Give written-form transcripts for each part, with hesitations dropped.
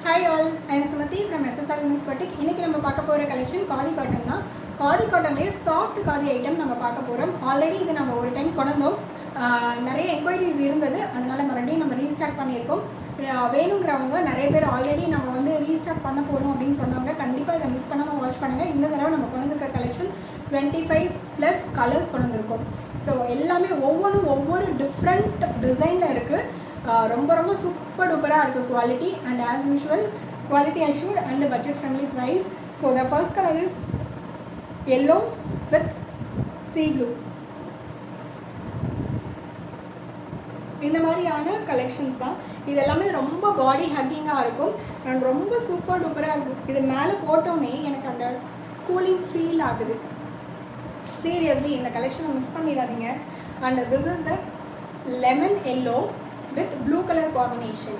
Hi all, I am Sumathi from SSR Women's Boutique. இன்னைக்கு நம்ம பார்க்க போற கலெக்ஷன் காதி காட்டன் தான். காதி காட்டன்லேயே சாஃப்ட் காதி ஐட்டம் நம்ம பார்க்க போகிறோம். ஆல்ரெடி இது நம்ம ஒரு டைம் கொண்டோம், நிறைய என்கொயரிஸ் இருந்தது, அதனால மறுபடியும் நம்ம ரீஸ்டார்ட் பண்ணியிருக்கோம். வேணுங்கிறவங்க நிறைய பேர் ஆல்ரெடி நம்ம வந்து ரீஸ்டார்ட் பண்ண போகிறோம் அப்படின்னு சொன்னவங்க கண்டிப்பாக இதை மிஸ் பண்ணாமல் வாட்ச் பண்ணுங்கள். இந்த தடவை நம்ம கொண்டு வந்திருக்க கலெக்ஷன் 25+ கலர்ஸ் கொண்டு வந்திருக்கோம். ஸோ எல்லாமே ஒவ்வொன்றும் ஒவ்வொரு டிஃப்ரெண்ட் டிசைனில் இருக்குது. ரொம்ப ரொம்ப சூப்பர் டூப்பராக இருக்குது quality, and as usual quality assured and budget friendly price. So the first colour is yellow with sea blue. இந்த மாதிரியான கலெக்ஷன்ஸ் தான் இது எல்லாமே. ரொம்ப பாடி ஹக்கிங்காக இருக்கும் அண்ட் ரொம்ப சூப்பர் டூப்பராக இருக்கும். இது மேலே போட்டோன்னே எனக்கு அந்த கூலிங் ஃபீல் ஆகுது. சீரியஸ்லி இந்த கலெக்ஷனை மிஸ் பண்ணிடாதீங்க. And this is the lemon yellow with blue colour combination.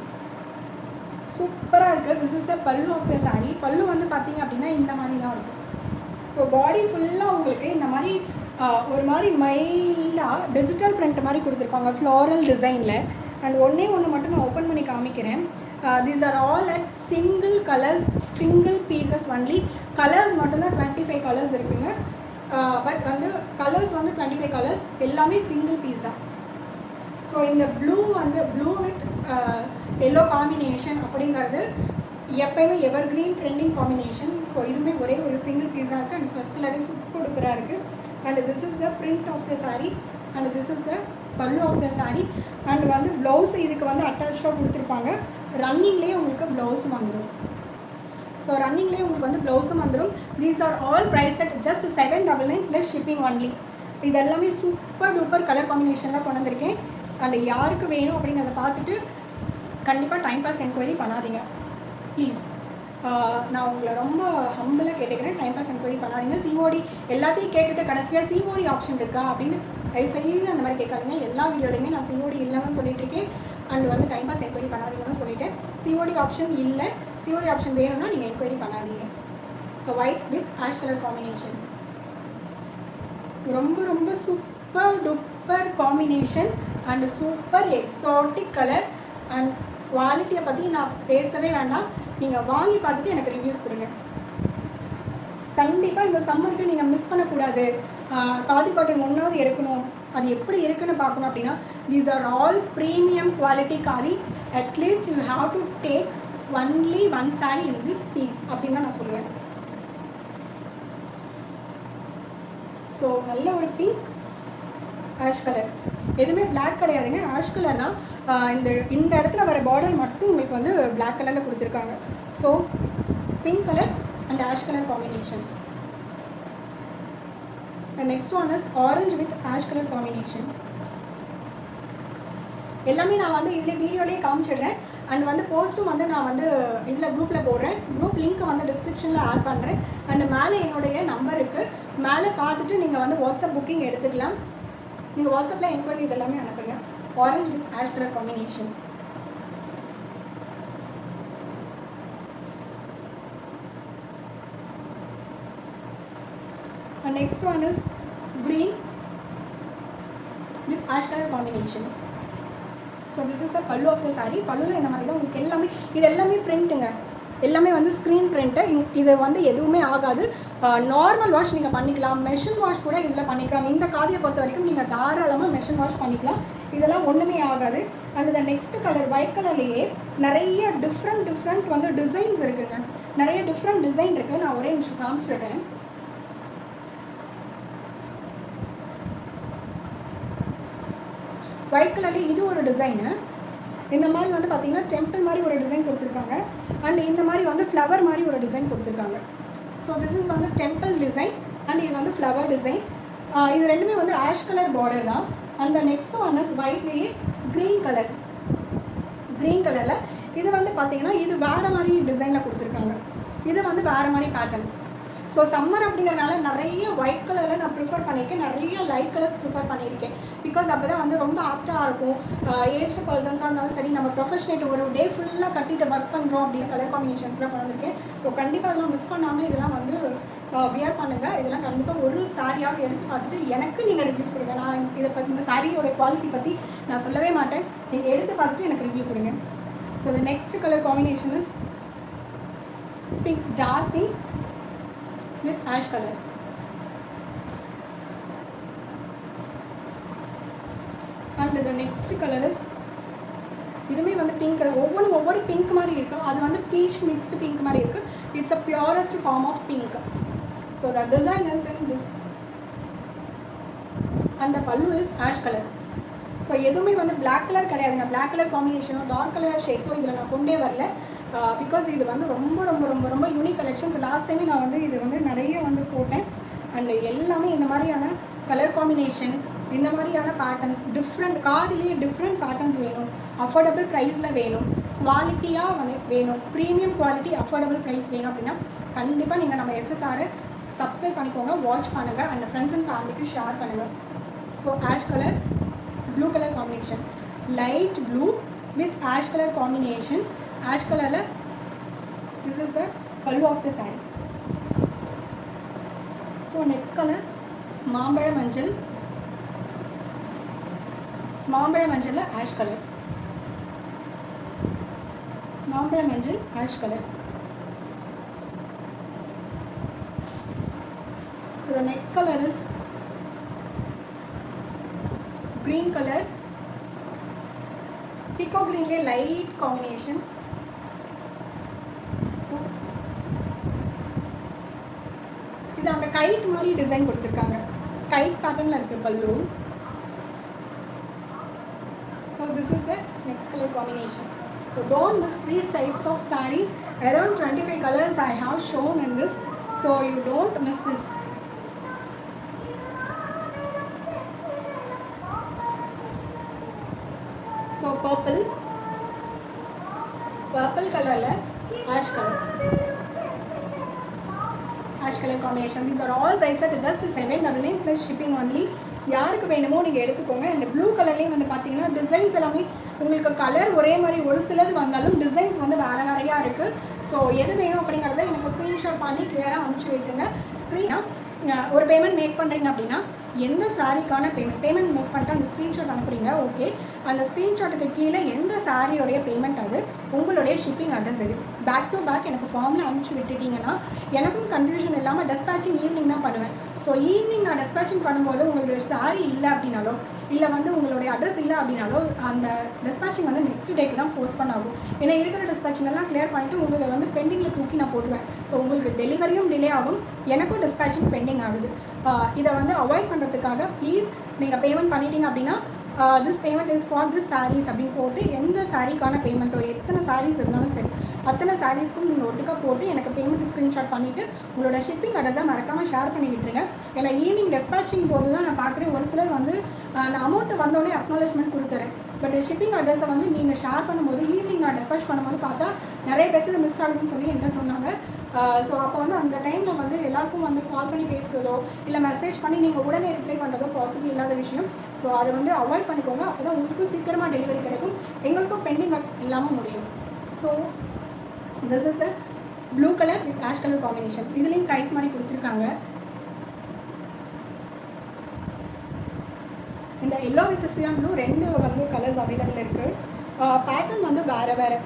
சூப்பராக இருக்குது. This is the pallu of the sari. பல்லு வந்து பார்த்தீங்க அப்படின்னா இந்த மாதிரி தான் இருக்கும். ஸோ பாடி ஃபுல்லாக உங்களுக்கு இந்த மாதிரி ஒரு மாதிரி மைல்டாக டிஜிட்டல் பிரிண்ட் மாதிரி கொடுத்துருப்பாங்க ஃப்ளாரல் டிசைனில். அண்ட் ஒன்றே ஒன்று மட்டும் நான் ஓப்பன் பண்ணி காமிக்கிறேன். These are all at single colours, single pieces only. Colours மட்டும்தான் 25 கலர்ஸ் இருக்குங்க. பட் வந்து கலர்ஸ் வந்து 25 கலர்ஸ், எல்லாமே சிங்கிள் பீஸ் தான். ஸோ இந்த ப்ளூ வந்து ப்ளூ வித் எல்லோ காம்பினேஷன் அப்படிங்கிறது எப்போயுமே evergreen trending combination. So இதுவுமே ஒரே ஒரு சிங்கிள் பீஸாக இருக்குது. அண்ட் ஃபஸ்ட் கலரே சூப்பர் டூப்பராக இருக்குது. And this is the print of the sari and this is the pallu of the sari. And வந்து ப்ளவுஸ் இதுக்கு வந்து அட்டாச்சாக கொடுத்துருப்பாங்க. ரன்னிங்லேயே உங்களுக்கு ப்ளவுஸும் வந்துடும். ஸோ ரன்னிங்லேயே உங்களுக்கு வந்து ப்ளவுஸும் வந்துடும். These are all price at just 799 plus shipping only. இது எல்லாமே சூப்பர் டூப்பர் கலர் காம்பினேஷனில் கொண்டு வந்திருக்கேன். அண்ட் யாருக்கு வேணும் அப்படிங்கிறத பார்த்துட்டு கண்டிப்பாக டைம் பாஸ் என்கொயரி பண்ணாதீங்க ப்ளீஸ். நான் உங்களை ரொம்ப ஹம்பிளாக கேட்டுக்கிறேன், டைம் பாஸ் என்கொயரி பண்ணாதீங்க. சிஓடி எல்லாத்தையும் கேட்டுட்டு கடைசியாக சிஓடி ஆப்ஷன் இருக்கா அப்படின்னு தயவுசெய்து அந்த மாதிரி கேட்காதீங்க. எல்லா வீடியோலையுமே நான் சிஓடி இல்லைன்னு சொல்லிட்டுருக்கேன். அண்ட் வந்து டைம் பாஸ் என்கொயரி பண்ணாதீங்கன்னு சொல்லிட்டேன். சிஓடி ஆப்ஷன் இல்லை. சிஓடி ஆப்ஷன் வேணும்னா நீங்கள் என்கொயரி பண்ணாதீங்க. So white with ash colour combination ரொம்ப ரொம்ப super duper combination and super exotic colour. And குவாலிட்டியை பற்றி நான் பேசவே வேண்டாம், நீங்கள் வாங்கி பார்த்துட்டு எனக்கு ரிவ்யூஸ் கொடுங்க. கண்டிப்பாக இந்த சம்மருக்கு நீங்கள் மிஸ் பண்ணக்கூடாது. காதி காட்டன் ஒன்றாவது எடுக்கணும், அது எப்படி இருக்குன்னு பார்க்கணும் அப்படின்னா these are all premium quality khadi. At least you have to take only one sari in this piece அப்படின்னு தான் நான் சொல்லுவேன். ஸோ நல்ல ஒரு பிங்க் ஆஷ் கலர், எதுவுமே பிளாக் கிடையாதுங்க, ஆஷ் கலர் தான். இந்த இடத்துல வர பார்டர் மட்டும் உங்களுக்கு வந்து பிளாக் கலரில் கொடுத்துருக்காங்க. So pink colour and ash colour combination. Next one is orange with ash colour combination. எல்லாமே நான் வந்து இதில் வீடியோலேயே காமிச்சிடுறேன். அண்ட் வந்து போஸ்ட்டும் வந்து நான் வந்து இதில் குரூப்பில் போடுறேன். குரூப் லிங்க்கை வந்து டிஸ்கிரிப்ஷனில் ஆட் பண்ணுறேன். அண்ட் மேலே என்னுடைய நம்பர் இருக்குது, மேலே பார்த்துட்டு நீங்கள் வந்து வாட்ஸ்அப் புக்கிங் எடுத்துக்கலாம். நீங்கள் வாட்ஸ்அப்பில் என்கொயரிஸ் எல்லாமே அனுப்புங்க. Orange with ash colour combination. Next one is green with ash color combination. So this is the pallu of the sari. பல்லுவில் இந்த மாதிரி தான் உங்களுக்கு எல்லாமே, இது எல்லாமே பிரிண்ட்டுங்க, எல்லாமே வந்து ஸ்க்ரீன் பிரிண்ட்டு. இது வந்து எதுவுமே ஆகாது. நார்மல் வாஷ் நீங்கள் பண்ணிக்கலாம், மெஷின் வாஷ் கூட இதில் பண்ணிக்கலாம். இந்த காதியை பொறுத்த வரைக்கும் நீங்கள் தாராளமாக மெஷின் வாஷ் பண்ணிக்கலாம், இதெல்லாம் ஒன்றுமே ஆகாது. அண்ட் இந்த நெக்ஸ்ட் கலர் ஒயிட் கலர்லேயே நிறைய டிஃப்ரெண்ட் வந்து டிசைன்ஸ் இருக்குதுங்க, நிறைய டிஃப்ரெண்ட் டிசைன் இருக்குது. நான் ஒரே நிமிஷம் காமிச்சிடுறேன். ஒயிட் கலர்லேயே இது ஒரு டிசைனு. இந்த மாதிரி வந்து பார்த்திங்கன்னா டெம்பிள் மாதிரி ஒரு டிசைன் கொடுத்துருக்காங்க. அண்ட் இந்த மாதிரி வந்து ஃப்ளவர் மாதிரி ஒரு டிசைன் கொடுத்துருக்காங்க. ஸோ திஸ் இஸ் வந்து டெம்பிள் டிசைன் அண்ட் இது வந்து ஃப்ளவர் டிசைன். இது ரெண்டுமே வந்து ஆஷ் கலர் பார்டர் தான். அந்த நெக்ஸ்ட் ஒன் இஸ் ஒயிட்லேயே க்ரீன் கலர். க்ரீன் கலரில் இது வந்து பார்த்திங்கன்னா இது வேறு மாதிரி டிசைனில் கொடுத்துருக்காங்க. இது வந்து வேறு மாதிரி பேட்டர்ன். ஸோ சம்மர் அப்படிங்கிறனால நிறைய ஒயிட் கலரில் நான் ப்ரிஃபர் பண்ணியிருக்கேன், நிறைய லைட் கலர்ஸ் ப்ரிஃபர் பண்ணியிருக்கேன். பிகாஸ் அப்போ தான் வந்து ரொம்ப ஆப்டாக இருக்கும். ஏஜ்டு பர்சன்ஸாக இருந்தாலும் சரி, நம்ம ப்ரொஃபஷனேட் ஒரு டே ஃபுல்லாக கட்டிட்டு ஒர்க் பண்ணுறோம் அப்படின்னு கலர் காம்பினேஷன்ஸ்லாம் கொண்டு வந்திருக்கேன். ஸோ கண்டிப்பாக அதெல்லாம் மிஸ் பண்ணாமல் இதெல்லாம் வந்து வியர் பண்ணுங்கள். இதெல்லாம் கண்டிப்பாக ஒரு சாரியாவது எடுத்து பார்த்துட்டு எனக்கு நீங்கள் ரிவ்யூஸ் கொடுங்க. நான் இதை பற்றி இந்த சாரியோட குவாலிட்டி பற்றி நான் சொல்லவே மாட்டேன், நீங்கள் எடுத்து பார்த்துட்டு எனக்கு ரிவ்யூ கொடுங்க. So the next colour combination is pink, dark pink with ash color. And the next color is இதுமே வந்து பிங்க், ஒவ்வொரு பிங்க் மாதிரி இருக்கும். அது வந்து பீச் மிக்ஸ்டு பிங்க் மாதிரி இருக்குது. It's a purest form of pink. So the design is in this and the pallu is ash colour. So எதுவுமே வந்து பிளாக் கலர் கிடையாதுங்க. பிளாக் கலர் காம்பினேஷனோ டார்க் கலர் ஷேட்ஸோ இதில் நான் கொண்டே வரல. பிகாஸ் இது வந்து ரொம்ப ரொம்ப ரொம்ப ரொம்ப யூனிக் கலெக்ஷன்ஸ். லாஸ்ட் டைமே நான் வந்து இது வந்து நிறைய வந்து போட்டேன். அண்ட் எல்லாமே இந்த மாதிரியான கலர் காம்பினேஷன், இந்த மாதிரியான பேட்டர்ன்ஸ், காதிலேயே டிஃப்ரெண்ட் பேட்டர்ன்ஸ் வேணும், அஃபோர்டபுள் ப்ரைஸில் வேணும், குவாலிட்டியாக வந்து வேணும், ப்ரீமியம் குவாலிட்டி அஃபோர்டபுள் ப்ரைஸ் வேணும் அப்படின்னா கண்டிப்பாக நீங்கள் நம்ம எஸ்எஸ்ஆரை சப்ஸ்கிரைப் பண்ணிக்கோங்க, வாட்ச் பண்ணுங்கள், அண்ட் ஃப்ரெண்ட்ஸ் அண்ட் ஃபேமிலிக்கு ஷேர் பண்ணுங்கள். So ash colour, blue colour combination, light blue with ash colour combination. Ash கலரில் this is the pallu of the sari. So next colour மாம்பழ மஞ்சள். மாம்பழ மஞ்சளில் ஆஷ் கலர், மாம்பழ மஞ்சள் ash colour. So the next color is green color. Peacock green le light combination. So இது அந்த guide மாதிரி டிசைன் கொடுத்துருக்காங்க. கைட் பேட்டர்னில் இருக்குது பல்லு. So this is the next color combination. So don't miss these types of sarees. Around 25 colors I have shown in this. So you don't miss this. So purple color la ash color combination. These are all priced at just 799 plus shipping only. யாருக்கு வேணுமோ நீங்கள் எடுத்துக்கோங்க. And blue கலர்லேயும் வந்து பார்த்தீங்கன்னா designs எல்லாமே உங்களுக்கு colour ஒரே மாதிரி ஒரு சிலது வந்தாலும் டிசைன்ஸ் வந்து வேறு வேறையாக இருக்குது. ஸோ எது வேணும் அப்படிங்கிறத எனக்கு ஸ்க்ரீன்ஷாட் பண்ணி கிளியராக அனுப்பிச்சி விட்டுருங்க. ஒரு பேமெண்ட் மேக் பண்ணுறீங்க அப்படின்னா எந்த சாரிக்கான பேமெண்ட் மேக் பண்ணிட்டு அந்த ஸ்க்ரீன்ஷாட் அனுப்புறீங்க. ஓகே, அந்த ஸ்க்ரீன்ஷாட்டுக்கு கீழே எந்த சாரியோடைய பேமெண்ட், அது உங்களுடைய ஷிப்பிங் அட்ரஸ் இது பேக் டு பேக் எனக்கு ஃபார்மில் அனுப்பிச்சி விட்டுட்டிங்கன்னா எனக்கும் கன்ஃபியூஷன் இல்லாமல் டெஸ்பேச்சிங் ஈவினிங் தான் பண்ணுவேன். ஸோ ஈவினிங் நான் டெஸ்பேச்சிங் பண்ணும்போது உங்களுக்கு சாரி இல்லை அப்படின்னாலோ இல்லை வந்து உங்களுடைய அட்ரஸ் இல்லை அப்படின்னாலோ அந்த டெஸ்பேச்சிங் வந்து நெக்ஸ்ட் டேக்கு தான் போஸ்ட் பண்ணாகும். ஏன்னா இருக்கிற டெஸ்பேச்சிங் எல்லாம் கிளியர் பண்ணிவிட்டு உங்களுக்கு வந்து பெண்டிங்கில் தூக்கி நான் போடுவேன். ஸோ உங்களுக்கு டெலிவரியும் டிலே ஆகும், எனக்கும் டெஸ்பேச்சிங் பெண்டிங் ஆகுது. இதை வந்து அவாய்ட் பண்ணுறதுக்காக ப்ளீஸ் நீங்கள் பேமெண்ட் பண்ணிட்டீங்க அப்படின்னா this payment is for this saris அப்படின்னு போட்டு எந்த சாரீக்கான பேமெண்ட்டோ எத்தனை சாரீஸ் இருந்தாலும் சரி அத்தனை சாரீஸ்க்கும் நீங்கள் ஒட்டுக்கா போட்டு எனக்கு பேமெண்ட் ஸ்க்ரீன்ஷாட் பண்ணிவிட்டு உங்களோட ஷிப்பிங் அட்ரஸை மறக்காமல் ஷேர் பண்ணி விட்டுருங்க. ஏன்னா ஈவினிங் டெஸ்பேச்சிங் போது தான் நான் பார்க்குறேன் ஒரு சிலர் வந்து நான் அமௌண்ட்டு வந்தோடனே அக்னாலேஜ்மெண்ட் கொடுத்துறேன். பட் ஷிப்பிங் அட்ரஸை வந்து நீங்கள் ஷேர் பண்ணும்போது ஈவினிங் நான் டெஸ்பேச் பண்ணும்போது பார்த்தா நிறைய பேருக்கு மிஸ் ஆகுதுன்னு சொல்லி என்கிட்ட சொன்னாங்க. ஸோ அப்போ வந்து அந்த டைமில் வந்து எல்லாருக்கும் வந்து கால் பண்ணி பேசுகிறதோ இல்லை மெசேஜ் பண்ணி நீங்கள் உடனே ரிப்ளை பண்ணுறதோ பாசிபிள் இல்லாத விஷயம். ஸோ அதை வந்து அவாய்ட் பண்ணிக்கோங்க. அப்போ தான் உங்களுக்கும் சீக்கிரமாக டெலிவரி கிடைக்கும், எங்களுக்கும் பெண்டிங் ஒர்க்ஸ் இல்லாமல் முடியும். So this is a blue colour with ash colour combination. இதுலேயும் கைட் மாதிரி கொடுத்துருக்காங்க. இந்த எல்லோ வித் சியான் ப்ளூ ரெண்டு வந்து கலர்ஸ் அவைலபிள் இருக்குது. பேட்டர்ன் வந்து வேறு வேறு.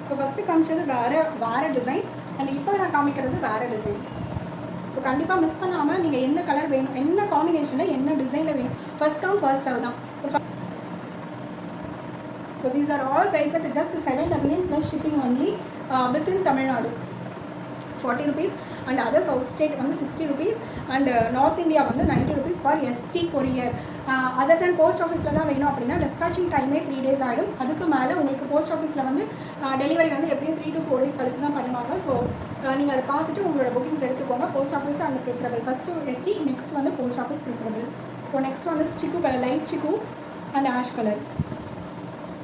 ஸோ ஃபஸ்ட்டு காமிச்சது வேறு டிசைன் அண்ட் இப்போ நான் காமிக்கிறது வேறு டிசைன். ஸோ கண்டிப்பாக மிஸ் பண்ணாமல் நீங்கள் எந்த கலர் வேணும், என்ன காம்பினேஷனில் என்ன டிசைனில் வேணும், ஃபர்ஸ்ட் கம் ஃபர்ஸ்ட் சர்வ் தான். So these are all priced at just 799 plus shipping only within Tamil Nadu 40 rupees and other south state வந்து 60 rupees and north India வந்து 90 rupees for ST courier. Other then post ஆஃபீஸில் தான் வேணும் அப்படின்னா டெஸ்பேச்சிங் டைமே 3 days ஆகிடும். அதுக்கு மேலே உங்களுக்கு போஸ்ட் ஆஃபீஸில் வந்து டெலிவரி வந்து எப்படியும் 3 to 4 days கழிச்சு தான் பண்ணுவாங்க. ஸோ நீங்கள் அதை பார்த்துட்டு உங்களோட புக்கிங்ஸ் எடுத்துக்கோங்க. போஸ்ட் ஆஃபீஸ் அந்த ப்ரிஃபரபிள். ஃபஸ்ட்டு ST, நெக்ஸ்ட் வந்து post office preferable. So next வந்து சிக்கு கலர், லைட் சிக்கு அண்ட் ஆஷ் கலர்.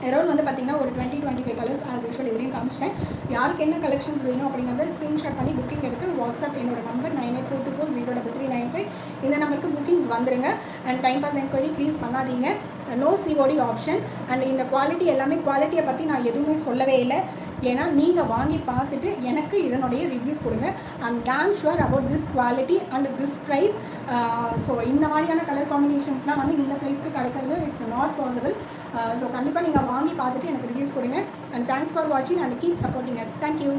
அரௌண்ட் வந்து பார்த்திங்கன்னா ஒரு 20-25 கலர்ஸ் ஆஸ் யூஷுவல் இதுலேயும் காமிச்சிட்டேன். யாருக்கு என்ன கலெக்ஷன்ஸ் வேணும் அப்படிங்கிறத ஸ்க்ரீன்ஷாட் பண்ணி புக்கிங் எடுத்து வாட்ஸ்அப் என்னோட நம்பர் 9842403395 இந்த நம்பருக்கு புக்கிங்ஸ் வந்துடுங்க. And time pass enquiry please பண்ணாதீங்க. No COD option. அண்ட் இந்த குவாலிட்டி எல்லாமே குவாலிட்டியை பற்றி நான் எதுவுமே சொல்லவே இல்லை. ஏன்னா நீங்கள் வாங்கி பார்த்துட்டு எனக்கு இதனுடைய ரிவ்யூஸ் கொடுங்க. I'm damn sure about this quality and this price. So இந்த மாதிரியான கலர் காம்பினேஷன்ஸ்லாம் வந்து இந்த ப்ரைஸ்க்கு கிடைக்கிறது இட்ஸ் நாட் பாசிபிள். ஸோ கண்டிப்பாக நீங்கள் வாங்கி பார்த்துட்டு எனக்கு ரிவ்யூஸ் கொடுங்க. அண்ட் தேங்க்ஸ் ஃபார் வாட்சிங் and keep supporting us. Thank you.